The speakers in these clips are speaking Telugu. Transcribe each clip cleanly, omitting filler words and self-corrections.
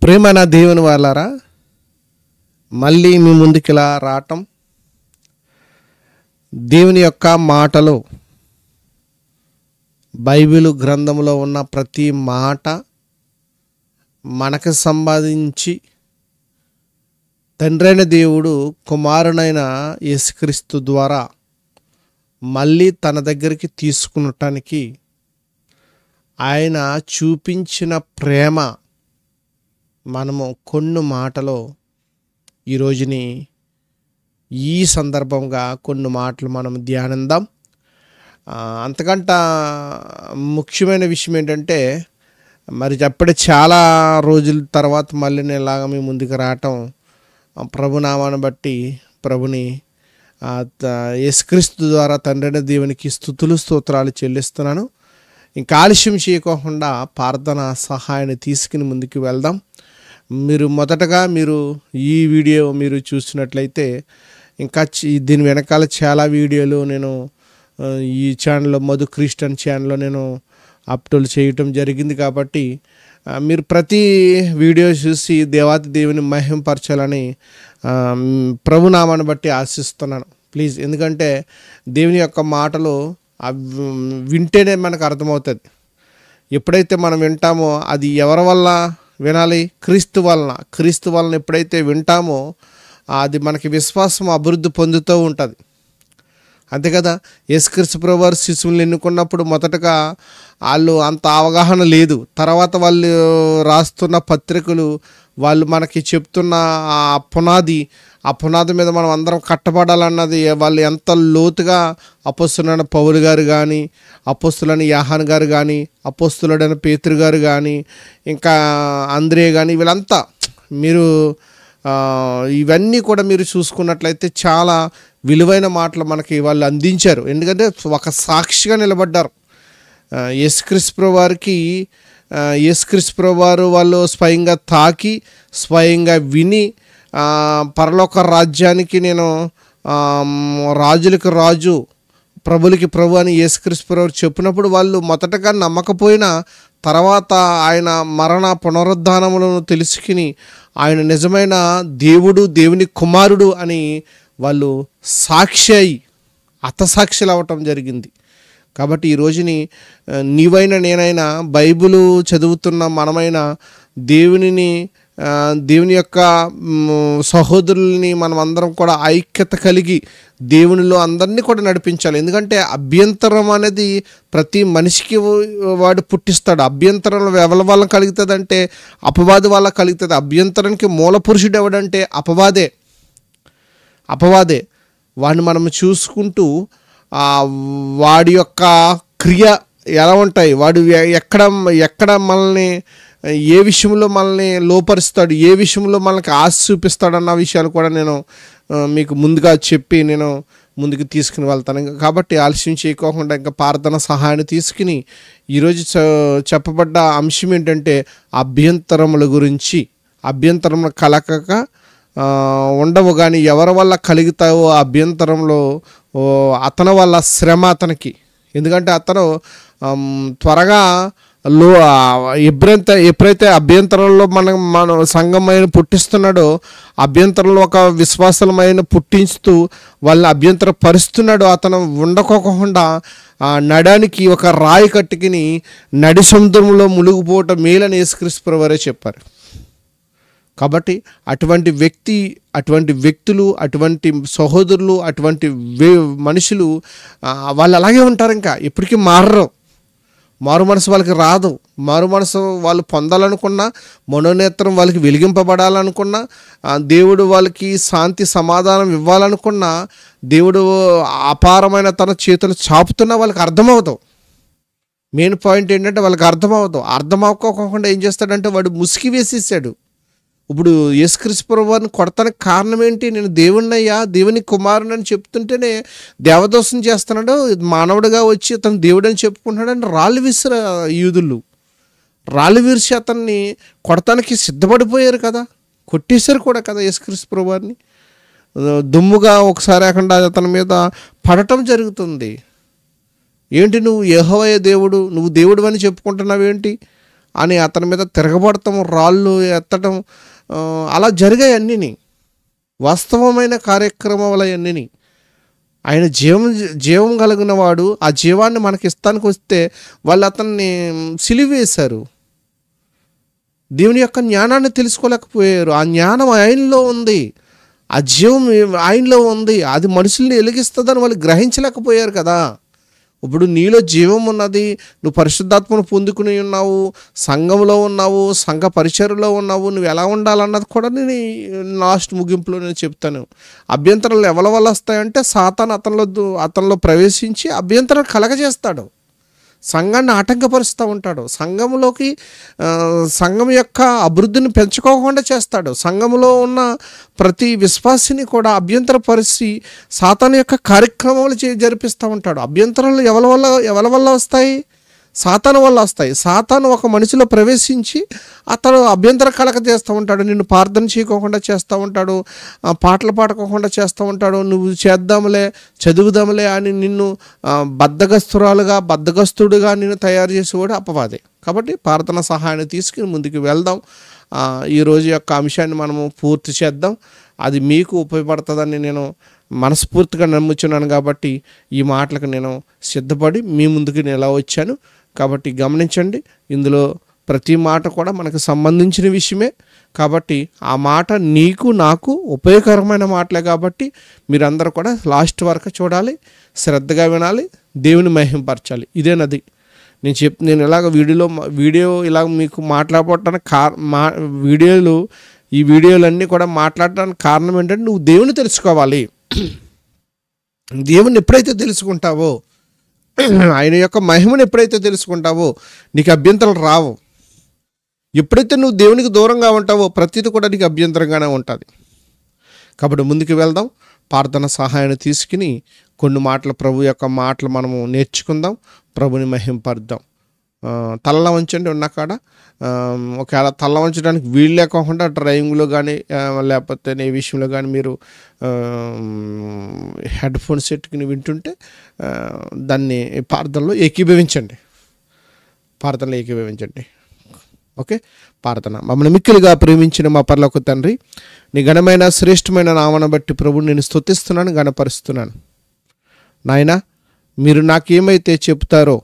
ప్రేమ దేవుని వాళ్ళారా, మళ్ళీ మీ ముందుకిలా రావటం, దేవుని యొక్క మాటలు, బైబిల్ గ్రంథంలో ఉన్న ప్రతి మాట మనకు సంపాదించి తండ్రైన దేవుడు కుమారునైన యేసుక్రీస్తు ద్వారా మళ్ళీ తన దగ్గరికి తీసుకునటానికి ఆయన చూపించిన ప్రేమ మనము కొన్ని మాటలో ఈరోజుని ఈ సందర్భంగా కొన్ని మాటలు మనం ధ్యానిద్దాం. అంతకంట ముఖ్యమైన విషయం ఏంటంటే, మరి అప్పుడే చాలా రోజుల తర్వాత మళ్ళీ నేను ఇలాగ మీ ముందుకు రావటం ప్రభునామాన్ని బట్టి ప్రభుని యేసుక్రీస్తు ద్వారా తండ్రైన దేవునికి స్తుతులు స్తోత్రాలు చెల్లిస్తున్నాను. ఇంకా ఆలస్యం చేయకోకుండా ప్రార్థన సహాయాన్ని తీసుకుని ముందుకు వెళ్దాం. మీరు మొదటగా ఈ వీడియో మీరు చూసినట్లయితే ఇంకా దీని వెనకాల చాలా వీడియోలు నేను ఈ ఛానల్లో మధు క్రిస్టియన్ ఛానల్లో నేను అప్లోడ్ చేయటం జరిగింది. కాబట్టి మీరు ప్రతి వీడియో చూసి దేవాతి దేవుని మహిమపరచాలని ప్రభునామాన్ని బట్టి ఆశిస్తున్నాను. ప్లీజ్, ఎందుకంటే దేవుని యొక్క మాటలు వింటేనే మనకు అర్థమవుతుంది. ఎప్పుడైతే మనం వింటామో అది ఎవరి వల్ల వినాలి? క్రీస్తు వలన ఎప్పుడైతే వింటామో అది మనకి విశ్వాసం అభివృద్ధి పొందుతూ ఉంటుంది. అంతే కదా. యేసుక్రీస్తు ప్రభువారు శిశువులను ఎన్నుకున్నప్పుడు మొదటగా వాళ్ళు అంత అవగాహన లేదు. తర్వాత వాళ్ళు రాస్తున్న పత్రికలు, వాళ్ళు మనకి చెప్తున్న ఆ పునాది మీద మనం అందరం కట్టబడాలన్నది వాళ్ళు ఎంత లోతుగా అపోస్తలుడైన పౌలు గారు కానీ, అపోస్తలుడైన యోహాను గారు కానీ, అపోస్తలుడైన పేతురు గారు కానీ, ఇంకా అంద్రే కానీ, వీళ్ళంతా మీరు ఇవన్నీ కూడా మీరు చూసుకున్నట్లయితే చాలా విలువైన మాటలు మనకి వాళ్ళు అందించారు. ఎందుకంటే ఒక సాక్షిగా నిలబడ్డారు. యేసుక్రీస్తు ప్రభువారు వాళ్ళు స్వయంగా తాకి స్వయంగా విని పరలోక రాజ్యానికి నేను రాజులకు రాజు ప్రభులకి ప్రభు అని యేసుక్రీస్తు ప్రభువారు చెప్పినప్పుడు వాళ్ళు మొదటగా నమ్మకపోయినా తర్వాత ఆయన మరణ పునరుద్ధానములను తెలుసుకుని ఆయన నిజమైన దేవుని కుమారుడు అని వాళ్ళు హతసాక్షులు అవ్వటం జరిగింది. కాబట్టి ఈ రోజుని నీవైనా నేనైనా బైబిలు చదువుతున్న మనమైనా దేవుని యొక్క సహోదరుల్ని మనం అందరం కూడా ఐక్యత కలిగి దేవునిలో అందరినీ కూడా నడిపించాలి. ఎందుకంటే అభ్యంతరం అనేది ప్రతి మనిషికి వాడు పుట్టిస్తాడు. అభ్యంతరంలో ఎవరి వల్ల కలుగుతుంది అంటే అపవాది వల్ల కలుగుతుంది. అభ్యంతరానికి మూల పురుషుడు ఎవడంటే అపవాదే. వాడిని మనం చూసుకుంటూ వాడి యొక్క క్రియ ఎలా ఉంటాయి, వాడు ఎక్కడ మనల్ని ఏ విషయంలో మనల్ని లోపరుస్తాడు, ఏ విషయంలో మనకి ఆశ చూపిస్తాడు అన్న విషయాలు కూడా నేను మీకు ముందుగా చెప్పి నేను ముందుకు తీసుకుని వెళ్తాను. కాబట్టి ఆలస్యం చేయకోకుండా ఇంకా ప్రార్థన సహాయాన్ని తీసుకుని ఈరోజు చెప్పబడ్డ అంశం ఏంటంటే అభ్యంతరముల గురించి. అభ్యంతరములు కలగక ఉండవు, కానీ ఎవరి వల్ల కలుగుతావో అభ్యంతరంలో అతని వల్ల శ్రమ అతనికి. ఎందుకంటే అతను త్వరగా ఎప్పుడైతే అభ్యంతరంలో మన సంఘమైన పుట్టిస్తున్నాడో, అభ్యంతరంలో ఒక విశ్వాసమైన పుట్టించుతూ వాళ్ళని అభ్యంతర పరుస్తున్నాడో, అతను ఉండకోకుండా నడానికి ఒక రాయి కట్టుకుని నడి సముద్రంలో మునిగిపోవటం మేలని యేసుక్రీస్తు ప్రభువారే చెప్పారు. కాబట్టి అటువంటి వ్యక్తులు, అటువంటి సహోదరులు, అటువంటి మనుషులు వాళ్ళు అలాగే ఉంటారు. ఇంకా ఎప్పటికీ మారు మనసు వాళ్ళకి రాదు. మారు మనసు వాళ్ళు పొందాలనుకున్నా, మనోనేత్రం వాళ్ళకి వెలిగింపబడాలనుకున్నా, దేవుడు వాళ్ళకి శాంతి సమాధానం ఇవ్వాలనుకున్నా, దేవుడు అపారమైన తన చేతులు చాపుతున్నా వాళ్ళకి అర్థమవుతావు. మెయిన్ పాయింట్ ఏంటంటే వాళ్ళకి అర్థమవుతావు. అర్థమవుకోకుండా ఏం చేస్తాడంటే వాడు ముసుగు వేసేసాడు. ఇప్పుడు యేసుక్రీస్తు ప్రభువారిని కొడతానికి కారణం ఏంటి? నేను దేవుణ్ణయ్యా, దేవుని కుమారుని అని చెప్తుంటేనే దేవదోషం చేస్తున్నాడు, మానవుడిగా వచ్చి అతను దేవుడు అని చెప్పుకుంటున్నాడని రాళ్ళు విరిసి అతన్ని కొడతానికి సిద్ధపడిపోయారు కదా, కొట్టేశారు కూడా కదా యేసుక్రీస్తు ప్రభువారిని. దుమ్ముగా ఒకసారి కాకుండా అతని మీద పడటం జరుగుతుంది. ఏంటి నువ్వు యెహోవా దేవుడు, నువ్వు దేవుడు అని చెప్పుకుంటున్నావు ఏంటి? అని అతని మీద తిరగబడటం, రాళ్ళు ఎత్తడం, అలా జరిగాయి అన్నీ వాస్తవమైన కార్యక్రమాలు అన్నీ. ఆయన జీవం కలిగిన వాడు. ఆ జీవాన్ని మనకి ఇస్తానికి వస్తే వాళ్ళు అతన్ని సిలివేశారు. దేవుని యొక్క జ్ఞానాన్ని తెలుసుకోలేకపోయారు. ఆ జ్ఞానం ఆయనలో ఉంది, ఆ జీవం ఆయనలో ఉంది, అది మనుషుల్ని వెలిగిస్తుందని వాళ్ళు గ్రహించలేకపోయారు కదా. ఇప్పుడు నీలో జీవం ఉన్నది, నువ్వు పరిశుద్ధాత్మను పొందుకుని ఉన్నావు, సంఘంలో ఉన్నావు, సంఘ పరిచర్లో ఉన్నావు, నువ్వు ఎలా ఉండాలన్నది కూడా నేను లాస్ట్ ముగింపులో నేను చెప్తాను. అభ్యంతరాలు ఎవరి వల్ల వస్తాయంటే సాతాను అతనిలో ప్రవేశించి అభ్యంతరాలు కలగజేస్తాడు, సంఘాన్ని ఆటంకపరుస్తూ ఉంటాడు, సంఘం యొక్క అభివృద్ధిని పెంచుకోకుండా చేస్తాడు. సంఘంలో ఉన్న ప్రతి విశ్వాసిని కూడా అభ్యంతరపరిచి సాతాను యొక్క కార్యక్రమాలు జరిపిస్తూ ఉంటాడు. అభ్యంతరాలు ఎవరి వల్ల వస్తాయి? సాతాను వల్ల వస్తాయి. సాతాను ఒక మనిషిలో ప్రవేశించి అతను అభ్యంతర కలక చేస్తూ ఉంటాడు, నిన్ను ప్రార్థన చేయకోకుండా చేస్తూ ఉంటాడు, పాటలు పాడుకోకుండా చేస్తూ ఉంటాడు, నువ్వు చేద్దాంలే చదువుదాంలే అని నిన్ను బద్ధగస్తుడుగా నిన్ను తయారు చేసేవాడు అపవాదే. కాబట్టి ప్రార్థన సహాయాన్ని తీసుకుని ముందుకు వెళ్దాం. ఈరోజు యొక్క అంశాన్ని మనము పూర్తి చేద్దాం. అది మీకు ఉపయోగపడుతుందని నేను మనస్ఫూర్తిగా నమ్ముచున్నాను. కాబట్టి ఈ మాటలకు నేను సిద్ధపడి మీ ముందుకు నేను ఎలా వచ్చాను. కాబట్టి గమనించండి, ఇందులో ప్రతి మాట కూడా మనకు సంబంధించిన విషయమే. కాబట్టి ఆ మాట నీకు నాకు ఉపయోగకరమైన మాటలే. కాబట్టి మీరందరూ కూడా లాస్ట్ వరకు చూడాలి, శ్రద్ధగా వినాలి, దేవుని మహింపరచాలి. ఇదేనది నేను ఇలాగ వీడియో ఇలాగ మీకు మాట్లాడటానికి ఈ వీడియోలన్నీ కూడా మాట్లాడడానికి కారణం ఏంటంటే నువ్వు దేవుని తెలుసుకోవాలి. దేవుని ఎప్పుడైతే తెలుసుకుంటావో, ఆయన యొక్క మహిమను ఎప్పుడైతే తెలుసుకుంటావో నీకు అభ్యంతరాలు రావు. ఎప్పుడైతే నువ్వు దేవునికి దూరంగా ఉంటావో ప్రతిదీ కూడా నీకు అభ్యంతరంగానే ఉంటుంది. కాబట్టి ముందుకు వెళ్దాం, ప్రార్థన సహాయాన్ని తీసుకుని కొన్ని మాటలు, ప్రభు యొక్క మాటలు మనము నేర్చుకుందాం, ప్రభుని మహింపరుద్దాం. తల్ల వంచండి ఉన్న కాడ. ఒకవేళ తల్ల వంచడానికి వీలు లేకుండా డ్రైవింగ్లో కానీ లేకపోతే ఏ విషయంలో కానీ మీరు హెడ్ ఫోన్స్ పెట్టుకుని వింటుంటే దాన్ని ప్రార్థనలో ఏకీభవించండి. ఓకే, ప్రార్థన. మమ్మల్ని మిక్కిలిగా ప్రేమించిన మా పరలోక తండ్రి, నీ ఘనమైన శ్రేష్టమైన నామను బట్టి ప్రభుని నేను స్తుతిస్తున్నాను, ఘనపరుస్తున్నాను. నాయనా, మీరు నాకేమైతే చెప్తారో,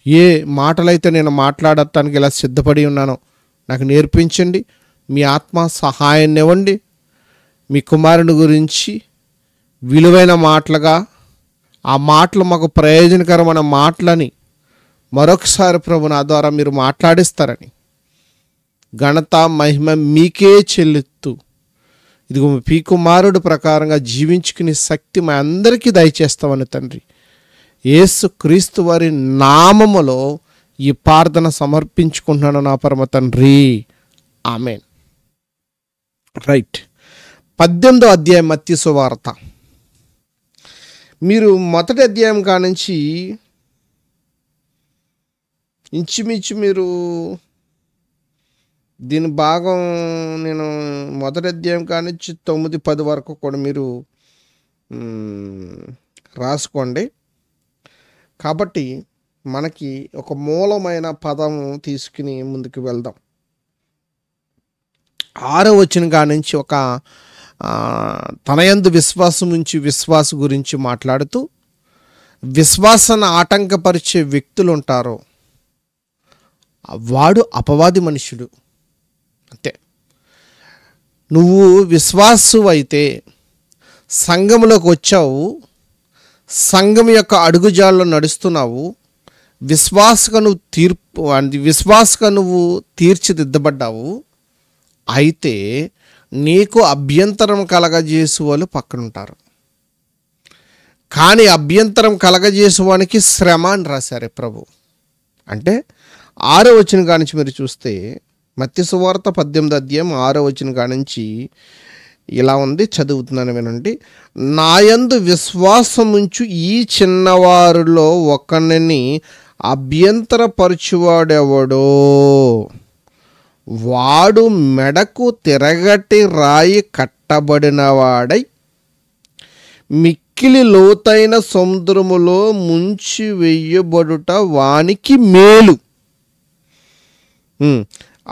ఏ మాటలైతే నేను మాట్లాడటానికి ఇలా సిద్ధపడి ఉన్నానో నాకు నేర్పించండి. మీ ఆత్మ సహాయాన్ని ఇవ్వండి. మీ కుమారుని గురించి విలువైన మాటలుగా, ఆ మాటలు మాకు ప్రయోజనకరమైన మాటలని మరొకసారి ప్రభు నా ద్వారా మీరు మాట్లాడిస్తారని, ఘనత మహిమ మీకే చెల్లుతూ, ఇదిగో మీ కుమారుడు ప్రకారంగా జీవించుకునే శక్తి మా అందరికీ దయచేస్తామని తండ్రి, యేసు క్రీస్తు వారి నామములో ఈ ప్రార్థన సమర్పించుకుంటున్నాను నా పరమ తండ్రి, ఆమేన్. రైట్, 18వ అధ్యాయం మత్తయి సువార్త. మీరు మొదటి అధ్యాయం కానుంచి ఇంచుమించు మీరు దీని భాగం నేను మొదటి అధ్యాయం కానించి 9-10 వరకు కూడా మీరు రాసుకోండి. కాబట్టి మనకి ఒక మూలమైన పదం తీసుకుని ముందుకు వెళ్దాం. 6వ వచనం కానించి ఒక తనయందు విశ్వాసం ఉంచి విశ్వాస గురించి మాట్లాడుతూ, విశ్వాసాన్ని ఆటంకపరిచే వ్యక్తులు ఉంటారు, వాడు అపవాది మనుషుడు. అంతే. నువ్వు విశ్వాసు అయితే సంఘంలోకి వచ్చావు, సంఘం యొక్క అడుగుజాల్లో నడుస్తున్నావు, విశ్వాసగా నువ్వు తీర్చిదిద్దబడ్డావు. అయితే నీకు అభ్యంతరం కలగజేసే వాళ్ళు పక్కనుంటారు. కానీ అభ్యంతరం కలగజేసేవానికి శ్రమ అని రాశారు ప్రభు. అంటే 6వ వచనం కానించి మీరు చూస్తే మత్తయి సువార్త 18వ అధ్యాయం 6వ వచనం కానించి ఇలా ఉంది, చదువుతున్నాను వినండి. నాయందు విశ్వాసముంచు ఈ చిన్నవారిలో ఒకరిని అభ్యంతరపరచువాడెవడో వాడు మెడకు తిరగటి రాయి కట్టబడినవాడై మిక్కిలి లోతైన సముద్రములో ముంచి వెయ్యబడుట వానికి మేలు. ఉమ్.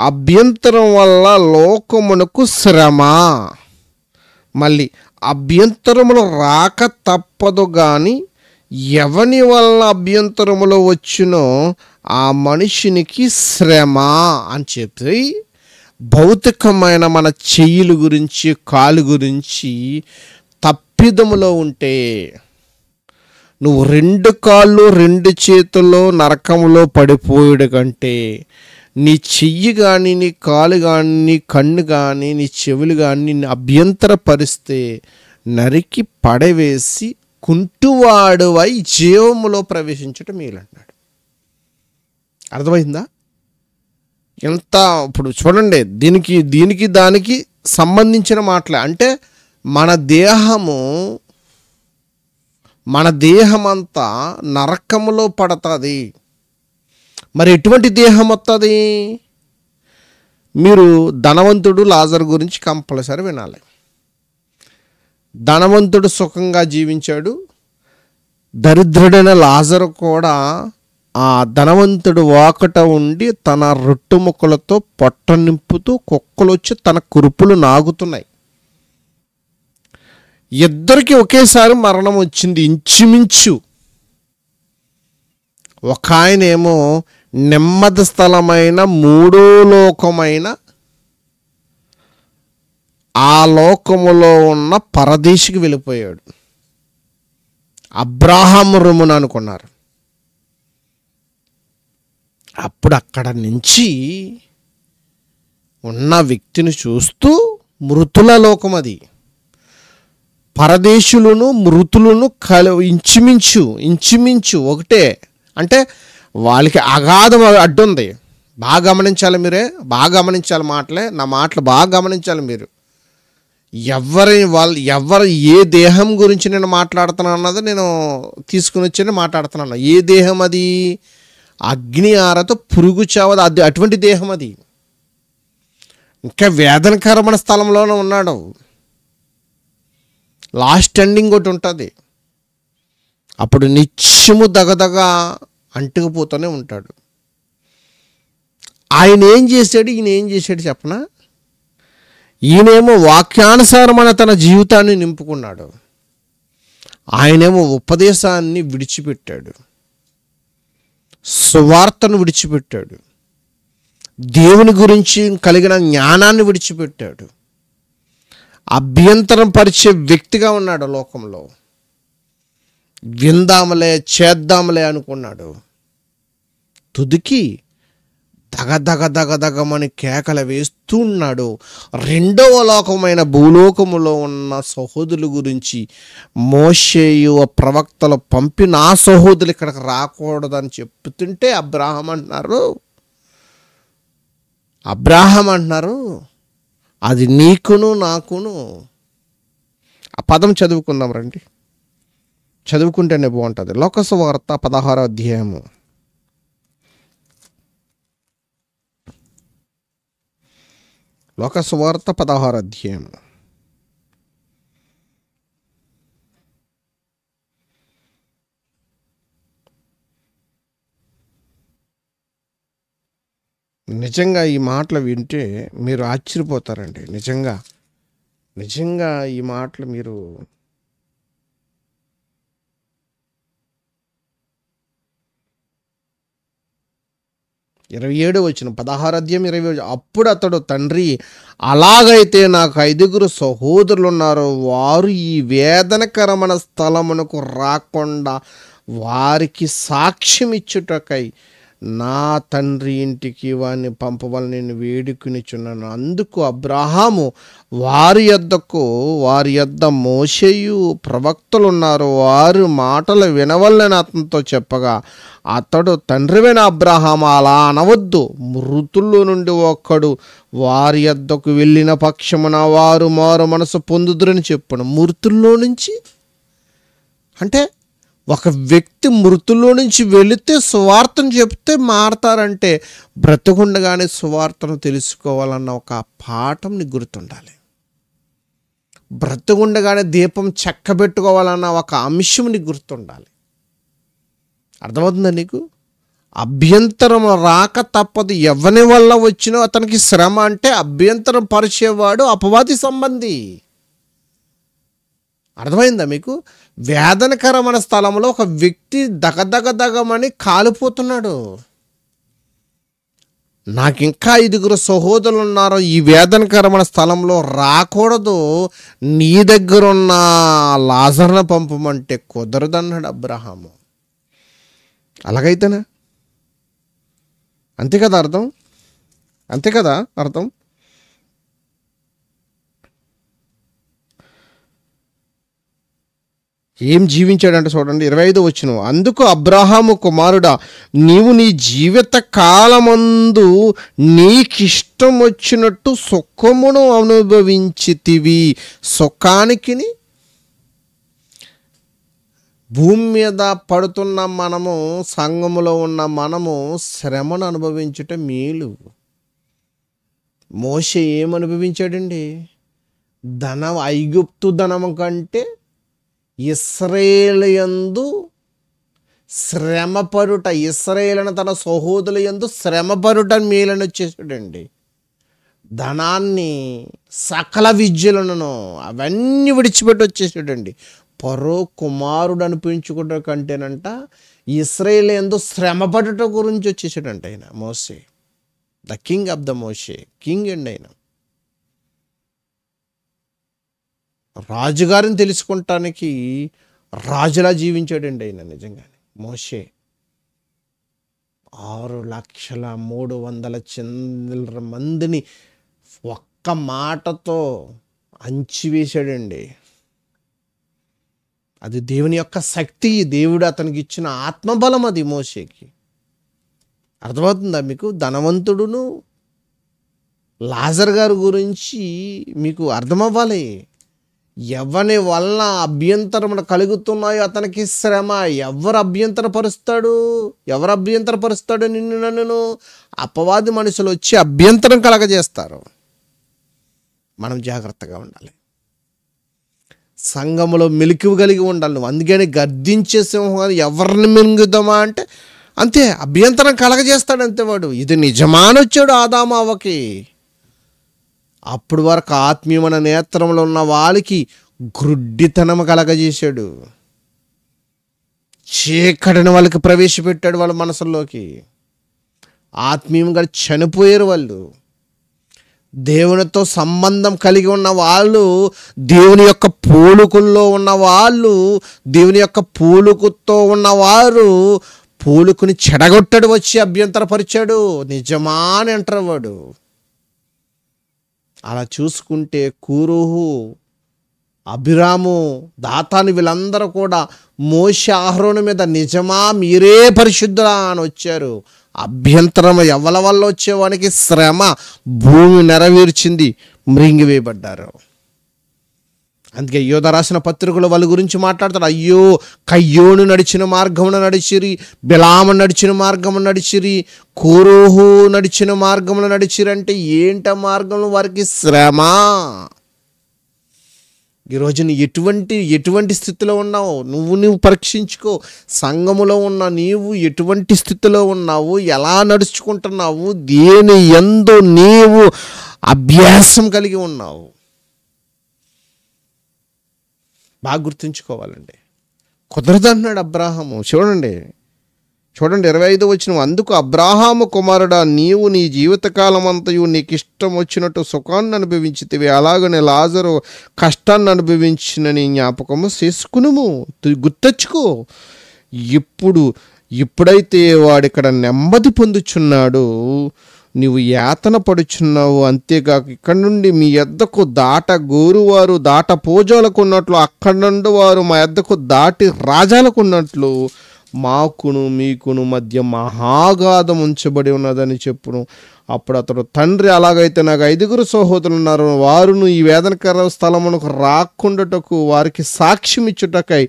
అభ్యంతరం వల్ల లోకమునకు శ్రమ. మళ్ళీ అభ్యంతరములు రాక తప్పదు గాని ఎవని వల్ల అభ్యంతరములు వచ్చునో ఆ మనిషినికి శ్రమ అని చెప్పి భౌతికమైన మన చెయ్యిల గురించి కాలు గురించి తప్పిదములో ఉంటే నువ్వు 2 కాళ్ళు 2 చేతుల్లో నరకములో పడిపోయాడు కంటే నీ చెయ్యి కానీ నీ కాలు కానీ నీ కన్ను కానీ నీ చెవులు కానీ నిన్ను అభ్యంతరపరిస్తే నరికి పడవేసి కుంటువాడువై జీవములో ప్రవేశించటం మేలంటున్నాడు. అర్థమైందా? ఎంత ఇప్పుడు చూడండి, దీనికి దానికి సంబంధించిన మాటలే. అంటే మన దేహమంతా నరకములో పడుతుంది. మరి ఎటువంటి దేహం వస్తుంది? మీరు ధనవంతుడు లాజరు గురించి కంపల్సరీ వినాలి. ధనవంతుడు సుఖంగా జీవించాడు. దరిద్రుడైన లాజరు కూడా ఆ ధనవంతుడు వాకట ఉండి తన రొట్టె ముక్కలతో పొట్ట నింపుతూ కుక్కలు వచ్చి తన కురుపులు నాగుతున్నాయి. ఇద్దరికి ఒకేసారి మరణం వచ్చింది ఇంచుమించు. ఒక ఆయనేమో నెమ్మది స్థలమైన 3వ లోకమైన ఆ లోకములో ఉన్న పరదేశికి వెళ్ళిపోయాడు. అబ్రాహాము రొమ్మున అనుకున్నారు. అప్పుడు అక్కడ నుంచి ఉన్న వ్యక్తిని చూస్తూ మృతుల లోకం అది. పరదేశులను మృతులను ఇంచుమించు ఒకటే. అంటే వాళ్ళకి అగాధం అడ్డుంది. బాగా గమనించాలి, బాగా గమనించాలి నా మాటలు బాగా గమనించాలి మీరు. ఎవరు ఏ దేహం గురించి నేను మాట్లాడుతున్నాను అన్నది నేను తీసుకుని వచ్చి మాట్లాడుతున్నాను. ఏ దేహం అది? అగ్ని ఆరతో పురుగు చావదు, అది అటువంటి దేహం అది. ఇంకా వేదనకరమైన స్థలంలోనే ఉన్నాడు. లాస్ట్ ఎండింగ్ ఒకటి ఉంటుంది. అప్పుడు నిత్యము దగదగ అంటుకుపోతూనే ఉంటాడు. ఆయన ఏం చేశాడు, ఈయన ఏం చేశాడు చెప్పనా? ఈయనేమో వాక్యానుసారమైన తన జీవితాన్ని నింపుకున్నాడు. ఆయనేమో ఉపదేశాన్ని విడిచిపెట్టాడు, సువార్తను విడిచిపెట్టాడు, దేవుని గురించి కలిగిన జ్ఞానాన్ని విడిచిపెట్టాడు. అభ్యంతరం పరిచే వ్యక్తిగా ఉన్నాడు లోకంలో. విందామలే చేద్దామలే అనుకున్నాడు. తుదికి దగదగమని కేకలు వేస్తూ ఉన్నాడు. 2వ లోకమైన భూలోకములో ఉన్న సహోదరుల గురించి మోషేయు ప్రవక్తలు పంపి నా సహోదరులు ఇక్కడికి రాకూడదని చెప్తుంటే అబ్రాహాం అంటున్నారు అది నీకును నాకును. ఆ పదం చదువుకుందాం రండి, చదువుకుంటేనే బాగుంటుంది. లోకసువార్త 16వ అధ్యాయము. లోకసువార్త 16వ అధ్యాయము. నిజంగా ఈ మాటలు వింటే మీరు ఆశ్చర్యపోతారండి. నిజంగా ఈ మాటలు మీరు ఇరవై 16వ అధ్యాయం 27. అప్పుడు అతడు, తండ్రి, అలాగైతే నాకు 5 సహోదరులు ఉన్నారు. వారు ఈ వేదనకరమైన స్థలమునకు రాకుండా వారికి సాక్ష్యం ఇచ్చుటకై నా తండ్రి ఇంటికి వారిని పంపవాలని నేను వేడుకునిచున్నాను. అందుకు అబ్రాహాము వారి యొద్ద మోషేయు ప్రవక్తలు ఉన్నారు, వారి మాటలు వినవల్లని అతనితో చెప్పగా అతడు, తండ్రివైన అబ్రాహాము, అలా అనవద్దు. మృతుల్లో నుండి ఒక్కడు వారి యొద్దకు వెళ్ళిన పక్షమున వారు మారు మనసు పొందుదురని చెప్పాను. మృతుల్లో నుంచి అంటే ఒక వ్యక్తి మృతుల్లో నుంచి వెళితే సువార్తను చెప్తే మారతారంటే బ్రతుకుండగానే సువార్తను తెలుసుకోవాలన్న ఒక పాఠం నీకు గుర్తుండాలి. బ్రతుకుండగానే దీపం చెక్కబెట్టుకోవాలన్న ఒక అంశం నీకు గుర్తుండాలి. అర్థమవుతుందా నీకు? అభ్యంతరం రాక తప్పదు. ఎవరి వల్ల వచ్చినా అతనికి శ్రమ. అంటే అభ్యంతరం పరిచేవాడు అపవాది సంబంధి. అర్థమైందా మీకు? వేదనకరమైన స్థలంలో ఒక వ్యక్తి దగదగదగమని కాలిపోతున్నాడు. నాకు ఇంకా 5 సహోదరులు ఉన్నారు, ఈ వేదనకరమైన స్థలంలో రాకూడదు, నీ దగ్గర ఉన్న లాజర్ను పంపమంటే కుదరదన్నాడు అబ్రహాము. అలాగైతేనే అంతే కదా అర్థం, అంతే కదా అర్థం. ఏం జీవించాడంటే చూడండి 25 వచనం. అందుకు అబ్రహాము, కుమారుడా, నీవు నీ జీవిత కాలమందు నీకిష్టం వచ్చినట్టు సుఖమును అనుభవించితివి. సుఖానికి భూమి మీద పడుతున్న మనము, సంఘములో ఉన్న మనము శ్రమను అనుభవించుట మేలు. మోషే ఏమనుభవించాడండి? ఐగుప్తు ధనము కంటే ఇశ్రాయేలు శ్రమపరుట, ఇశ్రాయేలును తన సహోదరుల యందు శ్రమపరుట మేలని వచ్చేసాడండి. ధనాన్ని, సకల విద్యలను అవన్నీ విడిచిపెట్టి వచ్చేసాడండి. పరో కుమారుడు అనిపించుకుంట కంటేనంట ఇశ్రాయేలు యందు శ్రమపడుట గురించి వచ్చేసాడంట ఆయన Moshe. The king of the Moshe, king అండి ఆయన. రాజుగారిని తెలుసుకుంటానికి రాజులా జీవించాడండి ఆయన నిజంగానే మోషే. 6,300,000 చిల్లర మందిని ఒక్క మాటతో అంచివేశాడండి. అది దేవుని యొక్క శక్తి, దేవుడు అతనికి ఇచ్చిన ఆత్మబలం అది మోషేకి. అర్థమవుతుందా మీకు? ధనవంతుడును లాజర్ గారి గురించి మీకు అర్థమవ్వాలి. ఎవరి వల్ల అభ్యంతరములు కలుగుతున్నాయో అతనికి శ్రమ. ఎవరు అభ్యంతరపరుస్తాడు నిన్ను నన్ను? అపవాది మనుషులు వచ్చి అభ్యంతరం కలగజేస్తారు. మనం జాగ్రత్తగా ఉండాలి, సంఘములో మెలకువ కలిగి ఉండాలి. నువ్వు అందుకని గర్దించే సింహం ఎవరిని మింగుదామా అంటే అంతే, అభ్యంతరం కలగజేస్తాడు అంతే వాడు. ఇది నిజమానొచ్చాడు ఆదాము అవ్వకి. అప్పుడు వరకు ఆత్మీయమైన నేత్రంలో ఉన్న వాళ్ళకి గ్రుడ్డితనం కలగజేశాడు. చీకటిని వాళ్ళకి ప్రవేశపెట్టాడు వాళ్ళ మనసుల్లోకి. ఆత్మీయంగా చనిపోయారు వాళ్ళు. దేవునితో సంబంధం కలిగి ఉన్న వాళ్ళు, దేవుని యొక్క పోలుకుల్లో ఉన్న వాళ్ళు, దేవుని యొక్క పోలుకుతో ఉన్నవారు పోలుకుని చెడగొట్టాడు, వచ్చి అభ్యంతరపరిచాడు. నిజమా అని అంటారు వాడు. అలా చూసుకుంటే కూరుహు, అభిరాము, దాతాను వీళ్ళందరూ కూడా మోషే అహరోను మీద నిజమా మీరే పరిశుద్ధులా అని వచ్చారు. అభ్యంతరం ఎవరి వల్ల వచ్చేవానికి శ్రమ భూమి నెరవేర్చింది, మృంగివేయబడ్డారు. అందుకే యోధ రాసిన పత్రికలు వాళ్ళ గురించి మాట్లాడతాడు. అయ్యో, కయ్యోను నడిచిన మార్గమున నడిచిరి, బిలాము నడిచిన మార్గమున నడిచిరి, కోరోహు నడిచిన మార్గమున నడిచిరి. అంటే ఏంట మార్గంలో వారికి శ్రమ. ఈరోజు ఎటువంటి స్థితిలో ఉన్నావు నువ్వు పరీక్షించుకో. సంఘములో ఉన్న నీవు ఎటువంటి స్థితిలో ఉన్నావు, ఎలా నడుచుకుంటున్నావు, దేని యందు నీవు అభ్యాసం కలిగి ఉన్నావు, బాగా గుర్తుంచుకోవాలండి. కుదరదన్నాడు అబ్రాహాము. చూడండి 25 వచనం. అందుకు అబ్రాహాము, కుమారుడా, నీవు నీ జీవితకాలం అంతయు నీకు ఇష్టం వచ్చినట్టు సుఖాన్ని అనుభవించితివి, అలాగనే లాజరు కష్టాన్ని అనుభవించిన నీ జ్ఞాపకము చేసుకునుము, గుర్తెచ్చుకో. ఇప్పుడైతే వాడిక్కడ నెమ్మది పొందుచున్నాడు, నీవు యాతన పడుచున్నావు. అంతేగాక ఇక్కడి నుండి మీ యొద్దకు దాట గోరువారు దాట పోజాలకు ఉన్నట్లు, అక్కడి నుండి వారు మా యొద్దకు దాటి రాజాలకు ఉన్నట్లు మాకును మీకును మధ్య మహాగాధం ఉంచబడి ఉన్నదని చెప్పును. అప్పుడు అతడు, తండ్రి, అలాగైతే నాకు 5 సహోదరులు ఉన్నారు, వారును ఈ వేదనకర స్థలమునకు రాకుండాటకు వారికి సాక్ష్యం ఇచ్చుటకై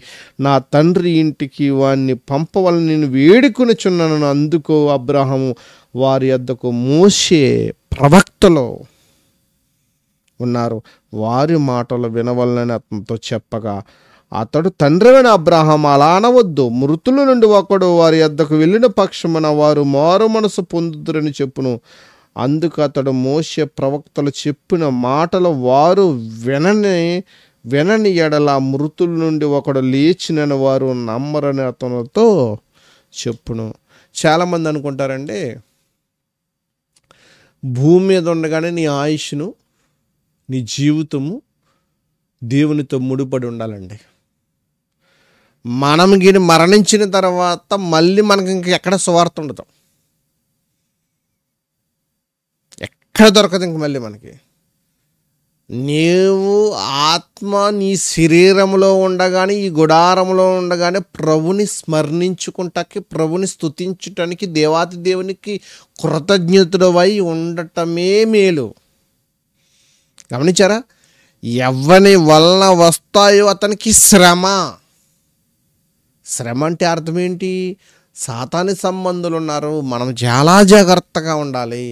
నా తండ్రి ఇంటికి వారిని పంపవాలని నేను వేడుకొనుచున్నాను. అందుకు అబ్రాహాము వారి యొద్దకు మోషే ప్రవక్తలో ఉన్నారు, వారి మాటలు వినవలనని అతనితో చెప్పగా అతడు తండ్రివైన అబ్రహాము అలా అనవద్దు, మృతుల నుండి ఒకడు వారి యొద్దకు వెళ్ళిన పక్షమున వారు మారు మనసు పొందుదురని చెప్పును. అందుకు అతడు మోషే ప్రవక్తలు చెప్పిన మాటలు వారు వినని ఎడల మృతుల నుండి ఒకడు లేచినని వారు నమ్మరని అతనితో చెప్పును. చాలామంది అనుకుంటారండి, భూమి మీద ఉండగానే నీ ఆయుష్ను, నీ జీవితము దేవునితో ముడిపడి ఉండాలండి. మనం గిని మరణించిన తర్వాత మళ్ళీ మనకి ఇంక ఎక్కడ సువార్త ఉండదు, ఎక్కడ దొరకదు ఇంక మళ్ళీ మనకి. నీవు ఆత్మ నీ శరీరంలో ఉండగానే, ఈ గుడారంలో ఉండగానే ప్రభుని స్మరణించుకుంటానికి, ప్రభుని స్తుతించటానికి, దేవాతి దేవునికి కృతజ్ఞతుడవై ఉండటమే మేలు. గమనించారా? ఎవని వలన వస్తాయో అతనికి శ్రమ. శ్రమ అంటే అర్థం ఏంటి? సాతాని సంబంధులు ఉన్నారు, మనం చాలా జాగ్రత్తగా ఉండాలి.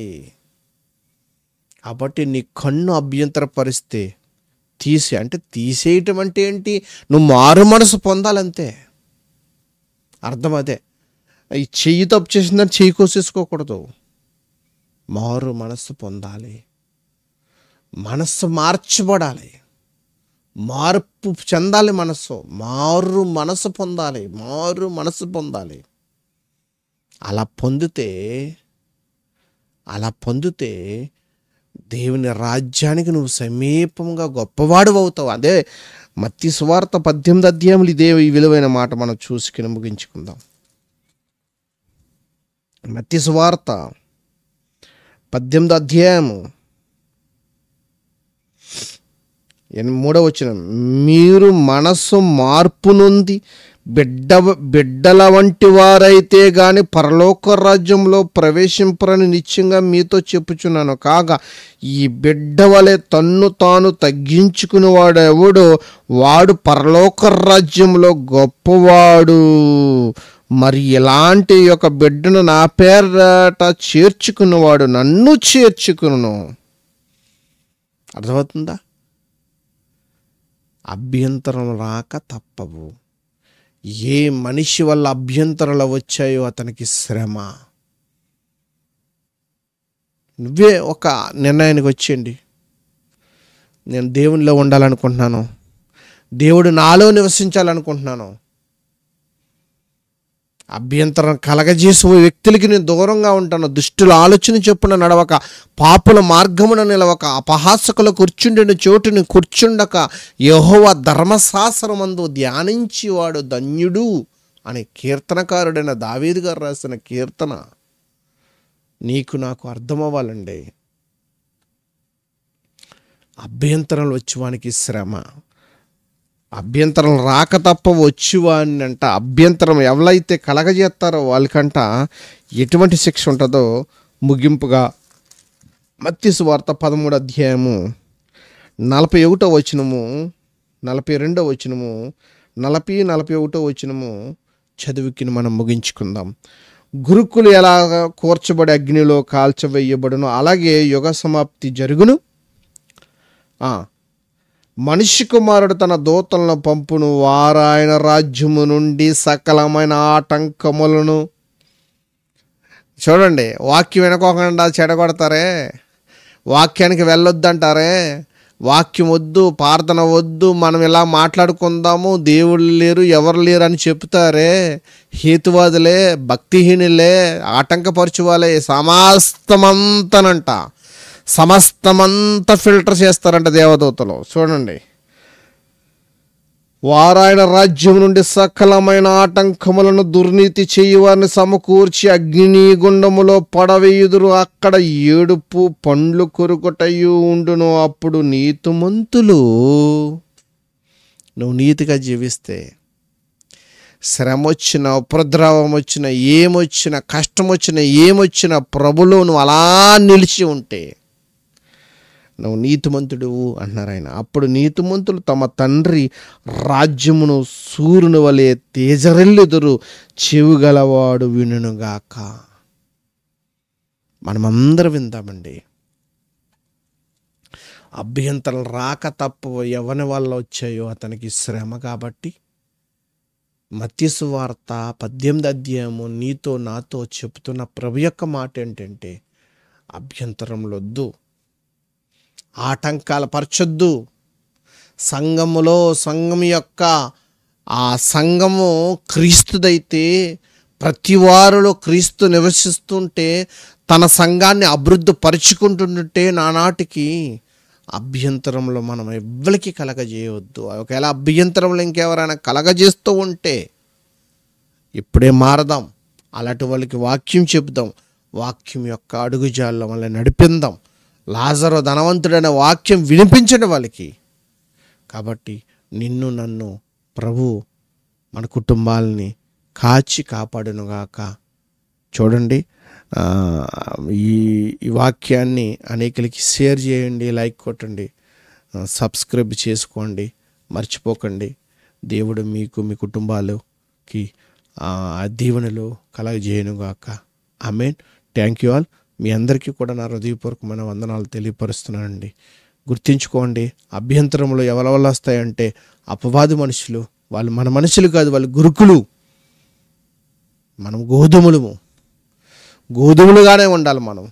కాబట్టి నీ కన్ను అభ్యంతరపరిస్తే తీసేయటం అంటే ఏంటి? నువ్వు మారు మనసు పొందాలంతే. అర్థం అదే. ఈ చెయ్యి తప్పు చేసిందని చెయ్యి కోసేసుకోకూడదు, మారు మనసు పొందాలి, మనస్సు మార్చబడాలి, మార్పు చెందాలి, మారు మనసు పొందాలి. అలా పొందితే దేవుని రాజ్యానికి నువ్వు సమీపంగా గొప్పవాడు అవుతావు. అదే మత్తయి సువార్త 18 అధ్యాయములు ఇదే ఈ విలువైన మాట మనం చూసుకుని ముగించుకుందాం. మత్తయి సువార్త 18 అధ్యాయము 3వ వచనం, మీరు మనస్సు మార్పు నొంది బిడ్డల వంటి వారైతే గాని పరలోక రాజ్యంలో ప్రవేశింపరని నిశ్చయంగా మీతో చెప్పుచున్నాను. కాగా ఈ బిడ్డ వలె తన్ను తాను తగ్గించుకునేవాడు ఎవడో వాడు పరలోక రాజ్యంలో గొప్పవాడు. మరి ఇలాంటి ఒక బిడ్డను నా పేరట చేర్చుకున్నవాడు నన్ను చేర్చుకును. అర్థమవుతుందా? అభ్యంతరం రాక తప్పవు. ఏ మనిషి వల్ల అభ్యంతరాలు వచ్చాయో అతనికి శ్రమ. నువ్వే ఒక నిర్ణయానికి వచ్చేయండి, నేను దేవునిలో ఉండాలనుకుంటున్నాను, దేవుడు నాలో నివసించాలనుకుంటున్నాను. అభ్యంతరం కలగజేసే వ్యక్తులకి నేను దూరంగా ఉంటాను. దుష్టుల ఆలోచన చొప్పున నడవక, పాపుల మార్గమున నిలవక, అపహాసకుల కూర్చుండిన చోటుని కూర్చుండక, యెహోవా ధర్మశాస్త్రమందు ధ్యానించేవాడు ధన్యుడు అని కీర్తనకారుడైన దావీదు గారు రాసిన కీర్తన నీకు నాకు అర్థమవ్వాలండి. అభ్యంతరాలు వచ్చేవానికి శ్రమ, అభ్యంతరం రాక తప్ప వచ్చేవాడిని అంట. అభ్యంతరం ఎవరైతే కలగజేస్తారో వాళ్ళకంట ఎటువంటి శిక్ష ఉంటుందో ముగింపుగా మత్తయి సువార్త 13 అధ్యాయము 41వ వచనము, 42వ వచనము, 41వ వచనము చదువుకిని మనం ముగించుకుందాం. గురుకులు ఎలా కూర్చబడి అగ్నిలో కాల్చవేయబడును అలాగే యుగ సమాప్తి జరుగును. మనిషి కుమారుడు తన దూతలను పంపును, వారాయన రాజ్యము నుండి సకలమైన ఆటంకములను. చూడండి, వాక్యం వినకోకుండా చెడగొడతారే, వాక్యానికి వెళ్ళొద్దంటారే, వాక్యం వద్దు, ప్రార్థన వద్దు, మనం ఇలా మాట్లాడుకుందాము, దేవుళ్ళు లేరు ఎవరు లేరు అని చెప్తారే, హేతువాదులే, భక్తిహీనులే, ఆటంకపరచువాలే, సమస్తమంతా ఫిల్టర్ చేస్తారంట దేవదూతలు. చూడండి, వారాయన రాజ్యం నుండి సకలమైన ఆటంకములను దుర్నీతి చేయవారిని సమకూర్చి అగ్ని గుండములో పడవేయుదురు, అక్కడ ఏడుపు పండ్లు కొరుకుటయు ఉండును. అప్పుడు నీతిమంతులు, నువ్వు నీతిగా జీవిస్తే శ్రమ వచ్చిన, ఉపద్రవం వచ్చిన, ఏమొచ్చినా, కష్టం వచ్చిన, ఏమొచ్చినా ప్రభులో నువ్వు అలా నిలిచి ఉంటే నువ్వు నీతిమంతుడు అంటున్నారు ఆయన. అప్పుడు నీతిమంతులు తమ తండ్రి రాజ్యమును సూర్యుని వలె తేజరెల్లుదురు, చెవిగలవాడు వినుగాక. మనమందరం విందామండి. అభ్యంతరాలు రాక తప్పు ఎవరి వల్ల వచ్చాయో అతనికి శ్రమ. కాబట్టి మత్తయి సువార్త 18 అధ్యాయము నీతో నాతో చెబుతున్న ప్రభు యొక్క మాట ఏంటంటే, అభ్యంతరములొద్దు, ఆటంకాలు పరచొద్దు. సంఘం యొక్క ఆ సంఘము క్రీస్తుదైతే ప్రతి వారిలో క్రీస్తు నివసిస్తుంటే తన సంఘాన్ని అభివృద్ధి పరుచుకుంటుంటే నానాటికి అభ్యంతరంలో మనం ఎవ్వరికి కలగజేయవద్దు. ఒకవేళ అభ్యంతరంలో ఇంకెవరైనా కలగజేస్తూ ఉంటే ఇప్పుడే మారదాం. అలాంటి వాళ్ళకి వాక్యం చెబుదాం. వాక్యం యొక్క అడుగుజాల్లో వాళ్ళని నడిపిందాం. లాజరు ధనవంతుడైన వాక్యం వినిపించండి వాళ్ళకి. కాబట్టి నిన్ను నన్ను ప్రభు మన కుటుంబాలని కాచి కాపాడునుగాక. చూడండి, ఈ వాక్యాన్ని అనేకులకి షేర్ చేయండి, లైక్ కొట్టండి, సబ్స్క్రైబ్ చేసుకోండి, మర్చిపోకండి. దేవుడు మీకు మీ కుటుంబాలకి దీవెనలు కలగజేయనుగాక. ఆమేన్. Thank you all. మీ అందరికీ కూడా నా హృదయపూర్వకమైన వందనాలు తెలియపరుస్తున్నానండి. గుర్తించుకోండి, అభ్యంతరములు ఎవరి వల్ల వస్తాయంటే అపవాది మనుషులు. వాళ్ళు మన మనుషులు కాదు, వాళ్ళు గురుకులు. మనం గోధుమలుగానే ఉండాలి. మనం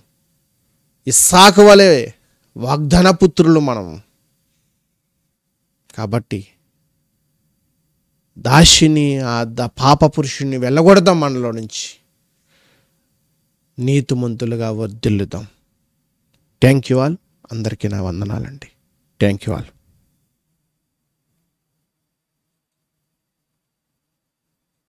ఇస్సాకు వలె వాగ్దాన పుత్రులు మనం. కాబట్టి దాసిని పాప పురుషుని వెళ్ళగొడదాం మనలో నుంచి. నీతిమంతులుగా వర్ధిల్లుదాం. Thank you all. అందరికీ నా వందనాలండి. Thank you all.